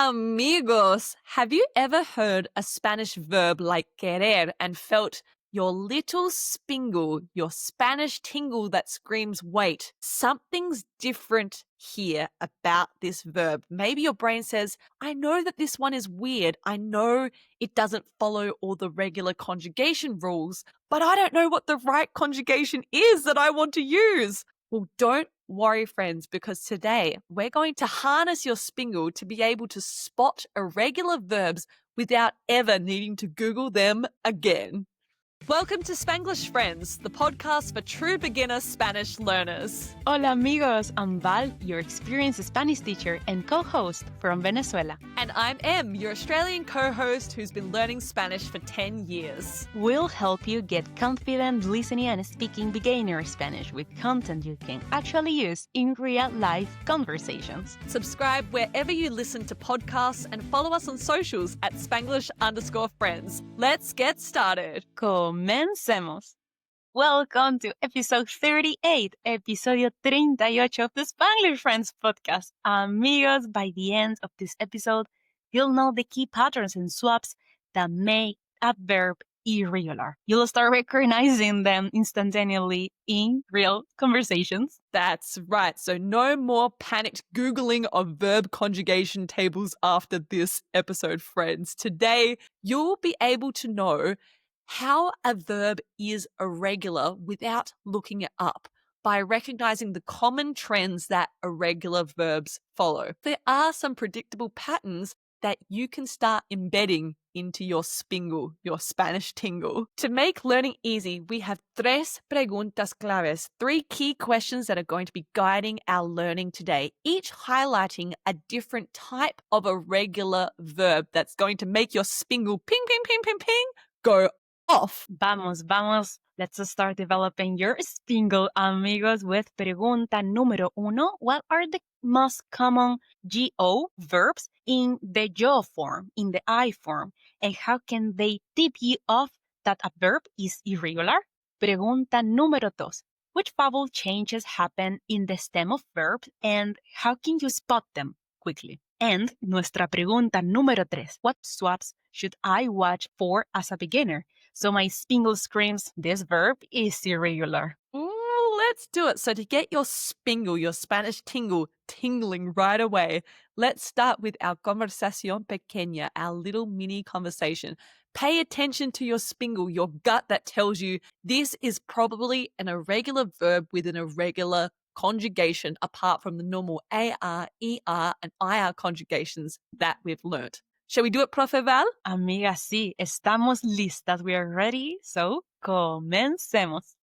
Amigos, have you ever heard a Spanish verb like querer and felt your little spingle, your Spanish tingle that screams, wait, something's different here about this verb? Maybe your brain says, I know that this one is weird. I know it doesn't follow all the regular conjugation rules, but I don't know what the right conjugation is that I want to use. Well, don't worry, friends, because today we're going to harness your Spingle to be able to spot irregular verbs without ever needing to Google them again. Welcome to Spanglish, friends, the podcast for true beginner Spanish learners. Hola amigos, I'm Val, your experienced Spanish teacher and co-host from Venezuela. And I'm Em, your Australian co-host who's been learning Spanish for 10 years. We'll help you get confident listening and speaking beginner Spanish with content you can actually use in real-life conversations. Subscribe wherever you listen to podcasts and follow us on socials at Spanglish_friends. Let's get started. Comencemos. Welcome to episode 38, episodio 38 of the Spanglish Friends podcast. Amigos, by the end of this episode, you'll know the key patterns and swaps that make a verb irregular. You'll start recognizing them instantaneously in real conversations. That's right. So no more panicked Googling of verb conjugation tables after this episode, friends. Today, you'll be able to know how a verb is irregular without looking it up by recognizing the common trends that irregular verbs follow. There are some predictable patterns that you can start embedding into your Spingle, your Spanish tingle. To make learning easy, we have tres preguntas claves, 3 key questions that are going to be guiding our learning today, each highlighting a different type of irregular verb that's going to make your Spingle ping, ping, ping, ping, ping go off. Vamos. Let's start developing your Spingle, amigos, with pregunta número 1. What are the most common go verbs in the yo form, in the I form? And how can they tip you off that a verb is irregular? Pregunta número 2. Which vowel changes happen in the stem of verbs and how can you spot them quickly? And nuestra pregunta número 3. What swaps should I watch for as a beginner? So my Spingle screams, this verb is irregular. Ooh, let's do it. So to get your Spingle, your Spanish tingle, tingling right away, let's start with our conversación pequeña, our little mini conversation. Pay attention to your Spingle, your gut that tells you this is probably an irregular verb with an irregular conjugation apart from the normal AR, ER, and IR conjugations that we've learnt. Shall we do it, Profe Val? Amiga, sí, estamos listas. We are ready, so comencemos.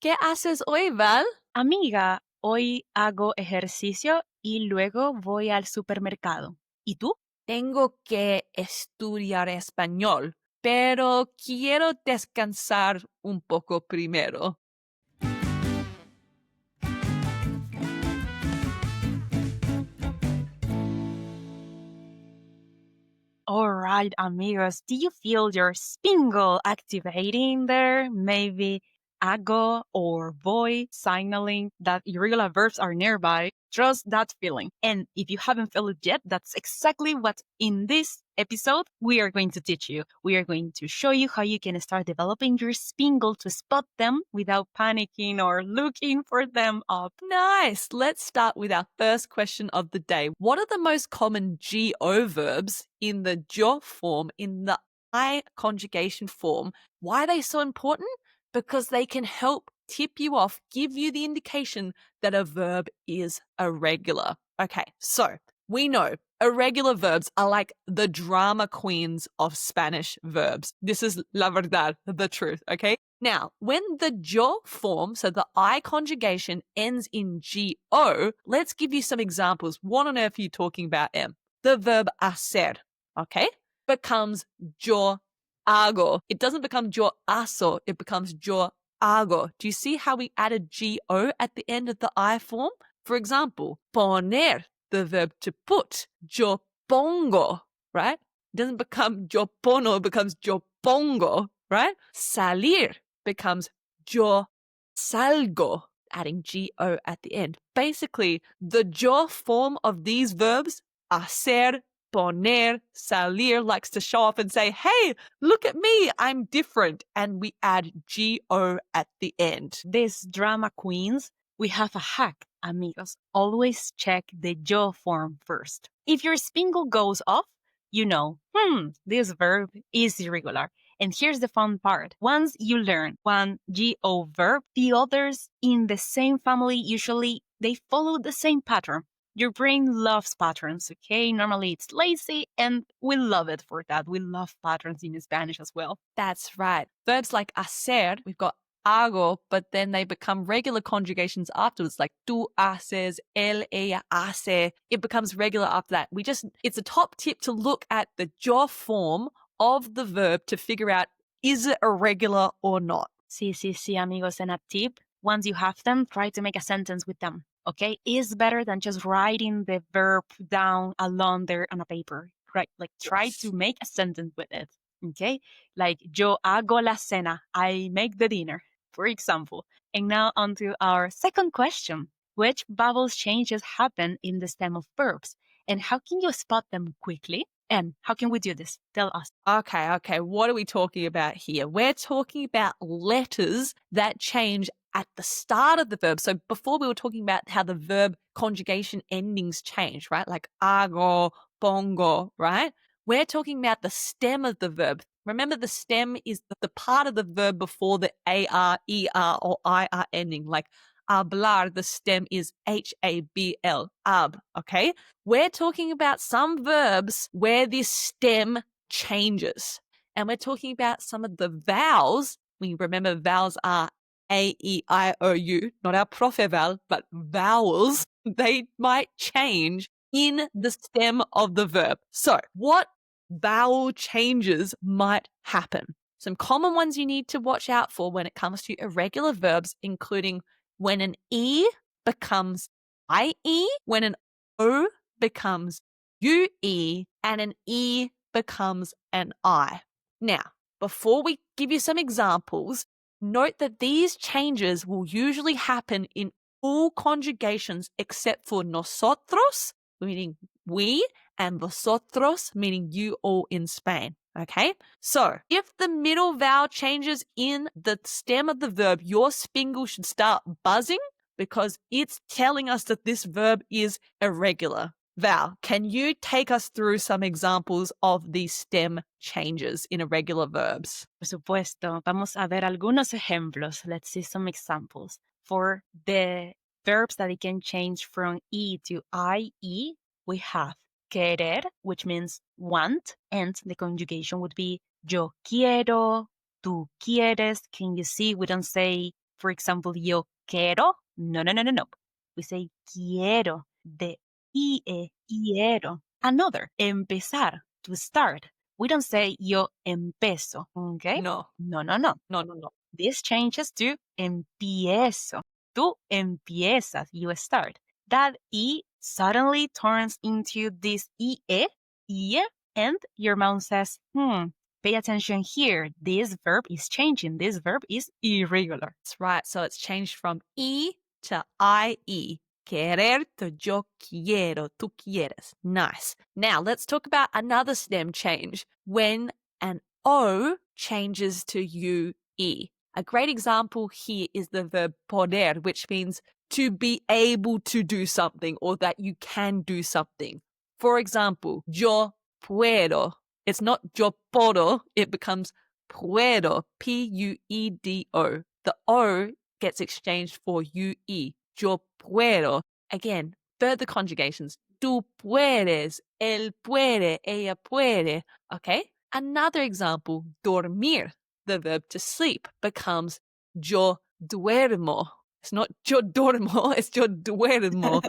¿Qué haces hoy, Val? Amiga, hoy hago ejercicio y luego voy al supermercado. ¿Y tú? Tengo que estudiar español, pero quiero descansar un poco primero. All right, amigos, do you feel your Spingle activating there? Maybe hago or voy signaling that irregular verbs are nearby. Trust that feeling. And if you haven't felt it yet, that's exactly what in this episode we are going to teach you. We are going to show you how you can start developing your Spingle to spot them without panicking or looking for them up. Nice. Let's start with our first question of the day. What are the most common go verbs in the yo form, in the I conjugation form? Why are they so important? Because they can help tip you off, give you the indication that a verb is irregular. Okay, so we know irregular verbs are like the drama queens of Spanish verbs. This is la verdad, the truth, okay? Now, when the yo form, so the I conjugation ends in go, let's give you some examples. What on earth are you talking about, Em? The verb hacer, okay, becomes yo hago. It doesn't become yo hago, it becomes yo hago. Do you see how we added go at the end of the I form? For example, poner, the verb to put, yo pongo, right? It doesn't become yo pono, it becomes yo pongo, right? Salir becomes yo salgo. adding go at the end. Basically, the yo form of these verbs, hacer, poner, salir, likes to show off and say, hey, look at me, I'm different. And we add go at the end. These drama queens, we have a hack, amigos. Always check the yo form first. If your Spingle goes off, you know, this verb is irregular. And here's the fun part. Once you learn one go verb, the others in the same family usually they follow the same pattern. Your brain loves patterns, okay? Normally it's lazy, and we love it for that. We love patterns in Spanish as well. That's right. Verbs like hacer, we've got hago, but then they become regular conjugations afterwards, like tú haces, él, ella hace. It becomes regular after that. It's a top tip to look at the yo form of the verb to figure out, is it irregular or not? Sí, amigos. And a tip, once you have them, try to make a sentence with them, okay? It's better than just writing the verb down alone there on a paper, right? Like try to make a sentence with it, okay? Like, yo hago la cena, I make the dinner, for example. And now on to our second question. Which vowel changes happen in the stem of verbs? And how can you spot them quickly? And how can we do this? Tell us. Okay. What are we talking about here? We're talking about letters that change at the start of the verb. So before we were talking about how the verb conjugation endings change, right? Like hago, pongo, right? We're talking about the stem of the verb. Remember, the stem is the part of the verb before the AR, ER, or IR ending. Like hablar, the stem is HABL, ab, okay? We're talking about some verbs where this stem changes. And we're talking about some of the vowels. We remember vowels are A, E, I, O, U, not our profe vowel, but vowels. They might change in the stem of the verb. So, what vowel changes might happen? Some common ones you need to watch out for when it comes to irregular verbs, including when an E becomes IE, when an O becomes UE, and an E becomes an I. Now, before we give you some examples, note that these changes will usually happen in all conjugations except for nosotros, meaning we, and vosotros, meaning you all in Spain. Okay? So, if the middle vowel changes in the stem of the verb, your Spingle should start buzzing because it's telling us that this verb is irregular. Val, can you take us through some examples of these stem changes in irregular verbs? Por supuesto. Vamos a ver algunos ejemplos. Let's see some examples. For the verbs that it can change from E to IE, we have querer, which means want, and the conjugation would be yo quiero, tú quieres. Can you see? We don't say, for example, yo quiero. No. We say quiero. The IE, quiero. Another, empezar, to start. We don't say yo empiezo, okay? No. No. No. This changes to empiezo. Tú empiezas, you start. That E suddenly turns into this IE, and your mouth says, pay attention here. This verb is changing. This verb is irregular. That's right. So it's changed from E to IE. Querer to yo quiero, tú quieres. Nice. Now let's talk about another stem change when an O changes to UE. A great example here is the verb poner, which means to be able to do something or that you can do something. For example, yo puedo. It's not yo puedo, it becomes puedo, Puedo. The O gets exchanged for UE. Yo puedo. Again, further conjugations. Tú puedes, él puede, ella puede. Okay? Another example, dormir, the verb to sleep, becomes yo duermo. It's not yo duermo, it's yo duermo.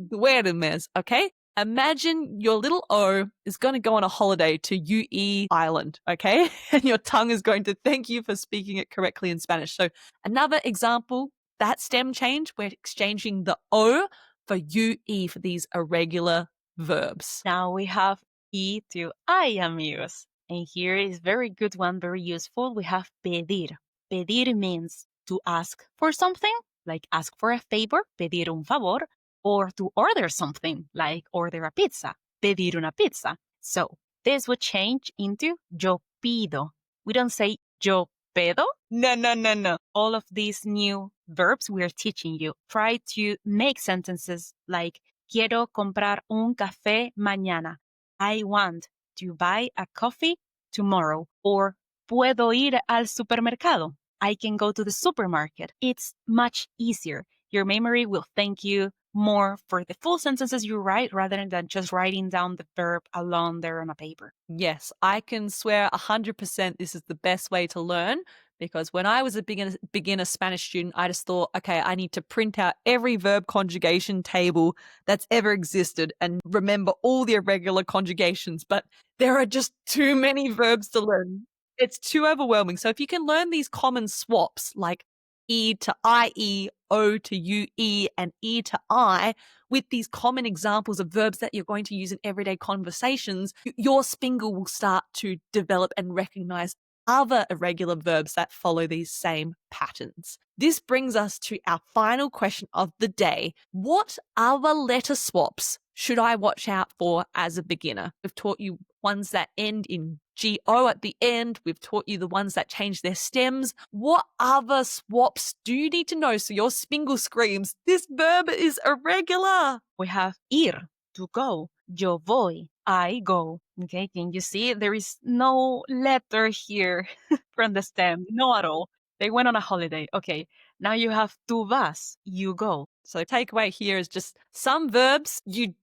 Duermes, okay? Imagine your little O is going to go on a holiday to UE Island, okay? And your tongue is going to thank you for speaking it correctly in Spanish. So another example, that stem change, we're exchanging the O for UE for these irregular verbs. Now we have E to I, amigos. And here is very good one, very useful. We have pedir. Pedir means to ask for something. like ask for a favor, pedir un favor, or to order something, like order a pizza, pedir una pizza. So this would change into yo pido. We don't say yo pedo. No, no, no, no. All of these new verbs we're teaching you. Try to make sentences like quiero comprar un café mañana. I want to buy a coffee tomorrow. Or puedo ir al supermercado. I can go to the supermarket. It's much easier. Your memory will thank you more for the full sentences you write rather than just writing down the verb alone there on a paper. Yes, I can swear 100% this is the best way to learn because when I was a beginner Spanish student, I just thought, okay, I need to print out every verb conjugation table that's ever existed and remember all the irregular conjugations, but there are just too many verbs to learn. It's too overwhelming. So if you can learn these common swaps like E to IE, O to UE, and E to I, with these common examples of verbs that you're going to use in everyday conversations, your Spingle will start to develop and recognize other irregular verbs that follow these same patterns. This brings us to our final question of the day. What other letter swaps should I watch out for as a beginner? We've taught you ones that end in GO at the end. We've taught you the ones that change their stems. What other swaps do you need to know so your Spingle screams, this verb is irregular? We have ir, to go. Yo voy, I go. Okay, can you see? There is no letter here from the stem, no at all. They went on a holiday. Okay, now you have tú vas, you go. So takeaway here is just some verbs you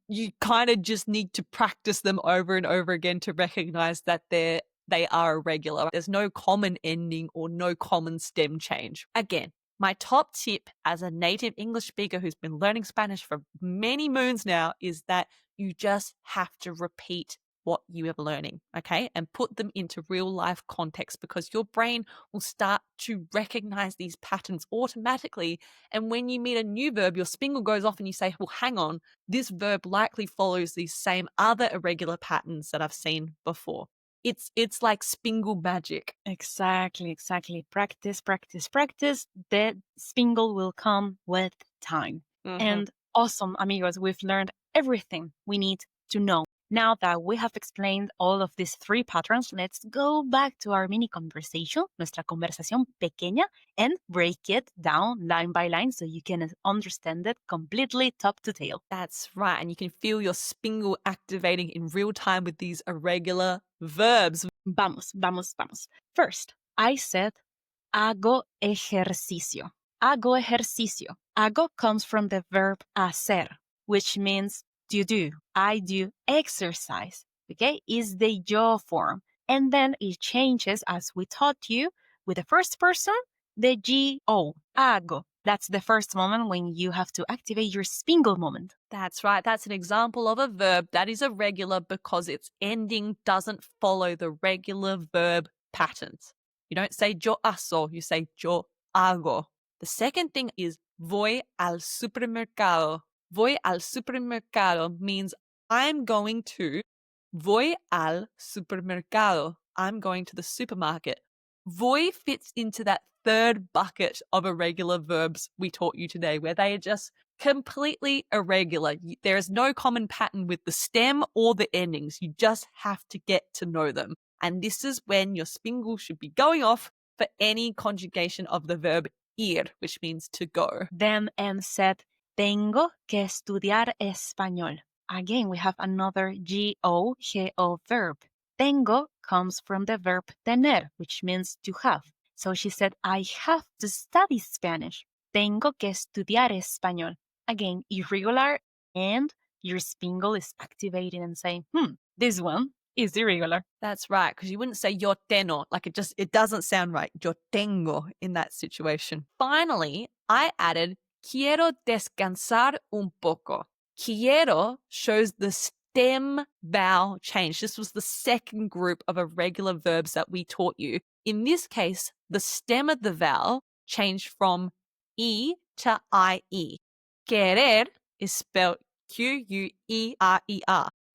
kind of just need to practice them over and over again to recognize that they are irregular. There's no common ending or no common stem change. Again, my top tip as a native English speaker who's been learning Spanish for many moons now is that you just have to repeat what you are learning, okay? And put them into real life context because your brain will start to recognize these patterns automatically. And when you meet a new verb, your Spingle goes off and you say, well, hang on, this verb likely follows these same other irregular patterns that I've seen before. It's like Spingle magic. Exactly. Practice, practice, practice. The Spingle will come with time. And awesome, amigos, we've learned everything we need to know. Now that we have explained all of these three patterns, let's go back to our mini conversation, nuestra conversación pequeña, and break it down line by line so you can understand it completely top to tail. That's right. And you can feel your Spingle activating in real time with these irregular verbs. Vamos. First, I said, hago ejercicio. Hago ejercicio. Hago comes from the verb hacer, which means to do. I do exercise. Okay, is the yo form. And then it changes, as we taught you, with the first person, the go. Hago. That's the first moment when you have to activate your Spingle moment. That's right. That's an example of a verb that is irregular because its ending doesn't follow the regular verb patterns. You don't say yo hago, you say yo hago. The second thing is voy al supermercado. Voy al supermercado means I'm going to. Voy al supermercado. I'm going to the supermarket. Voy fits into that third bucket of irregular verbs we taught you today, where they are just completely irregular. There is no common pattern with the stem or the endings. You just have to get to know them. And this is when your Spingle should be going off for any conjugation of the verb ir, which means to go. Then M said, tengo que estudiar español. Again, we have another go verb. Tengo comes from the verb tener, which means to have. So she said, I have to study Spanish. Tengo que estudiar español. Again, irregular, and your Spingle is activating and saying, this one is irregular. That's right, because you wouldn't say yo tengo, like it doesn't sound right. Yo tengo in that situation. Finally, I added quiero descansar un poco. Quiero shows the stem vowel change. This was the second group of irregular verbs that we taught you. In this case, the stem of the vowel changed from E to IE. Querer is spelled Querer.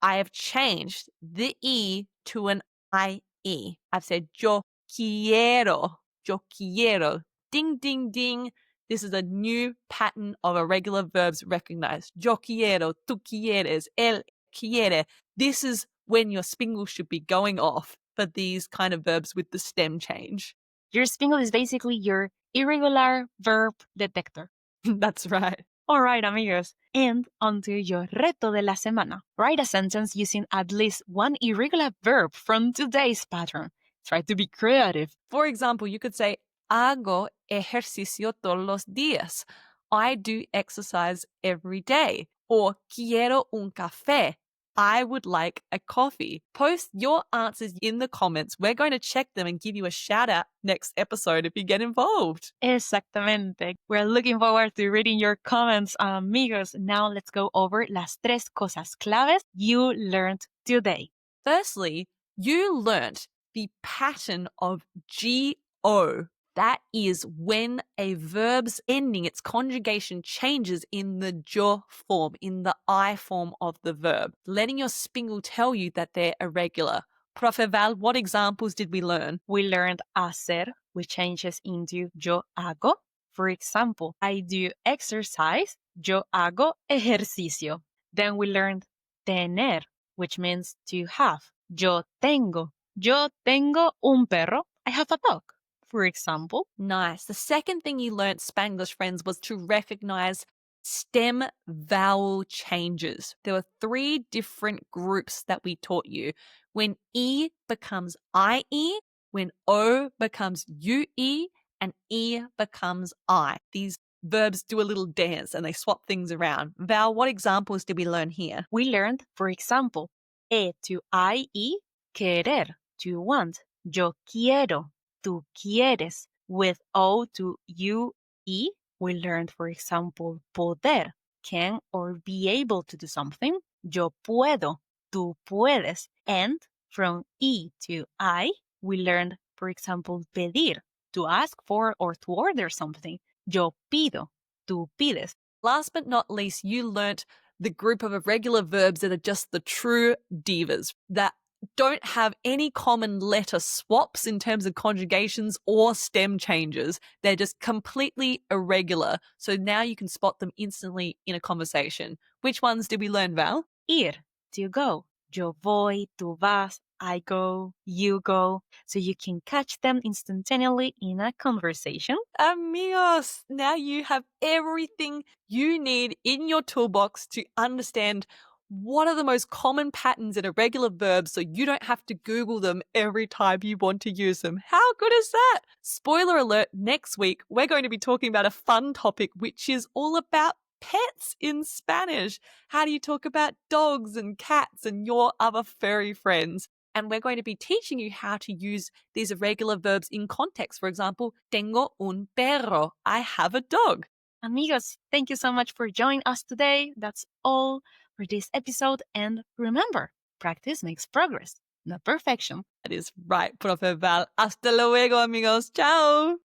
I have changed the E to an IE. I've said yo quiero. Yo quiero. Ding, ding, ding. This is a new pattern of irregular verbs recognized. Yo quiero, tú quieres, él quiere. This is when your Spingle should be going off for these kind of verbs with the stem change. Your Spingle is basically your irregular verb detector. That's right. All right, amigos. And onto your reto de la semana. Write a sentence using at least one irregular verb from today's pattern. Try to be creative. For example, you could say, hago ejercicio todos los días. I do exercise every day. Or quiero un café. I would like a coffee. Post your answers in the comments. We're going to check them and give you a shout out next episode if you get involved. Exactamente. We're looking forward to reading your comments, amigos. Now let's go over las tres cosas claves you learned today. Firstly, you learnt the pattern of GO. That is when a verb's ending, its conjugation changes in the yo form, in the I form of the verb, letting your Spingle tell you that they're irregular. Profe Val, what examples did we learn? We learned hacer, which changes into yo hago. For example, I do exercise, yo hago ejercicio. Then we learned tener, which means to have. Yo tengo un perro. I have a dog. For example. Nice. The second thing you learnt, Spanglish friends, was to recognize stem vowel changes. There were 3 different groups that we taught you. When E becomes IE, when O becomes UE, and E becomes I. These verbs do a little dance and they swap things around. Val, what examples did we learn here? We learned, for example, E to IE, querer, to want. Yo quiero. Tú quieres. With O to UE, we learned, for example, poder, can or be able to do something. Yo puedo. Tú puedes. And from E to I, we learned, for example, pedir, to ask for or to order something. Yo pido. Tú pides. Last but not least, you learnt the group of irregular verbs that are just the true divas, that don't have any common letter swaps in terms of conjugations or stem changes. They're just completely irregular. So now you can spot them instantly in a conversation. Which ones did we learn, Val? Ir, to go. Yo voy, tú vas, I go, you go. So you can catch them instantaneously in a conversation. Amigos, now you have everything you need in your toolbox to understand what are the most common patterns in irregular verbs so you don't have to Google them every time you want to use them. How good is that? Spoiler alert, next week we're going to be talking about a fun topic which is all about pets in Spanish. How do you talk about dogs and cats and your other furry friends? And we're going to be teaching you how to use these irregular verbs in context. For example, tengo un perro. I have a dog. Amigos, thank you so much for joining us today. That's all for this episode. And remember, practice makes progress, not perfection. That is right, Profe Val. Hasta luego, amigos. Ciao.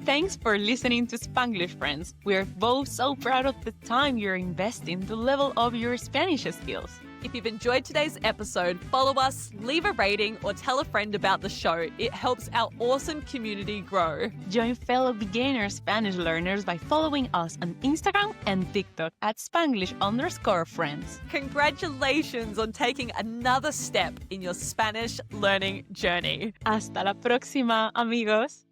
Thanks for listening to Spanglish, friends. We are both so proud of the time you're investing to level up your Spanish skills. If you've enjoyed today's episode, follow us, leave a rating, or tell a friend about the show. It helps our awesome community grow. Join fellow beginner Spanish learners by following us on Instagram and TikTok at Spanglish_friends. Congratulations on taking another step in your Spanish learning journey. Hasta la próxima, amigos.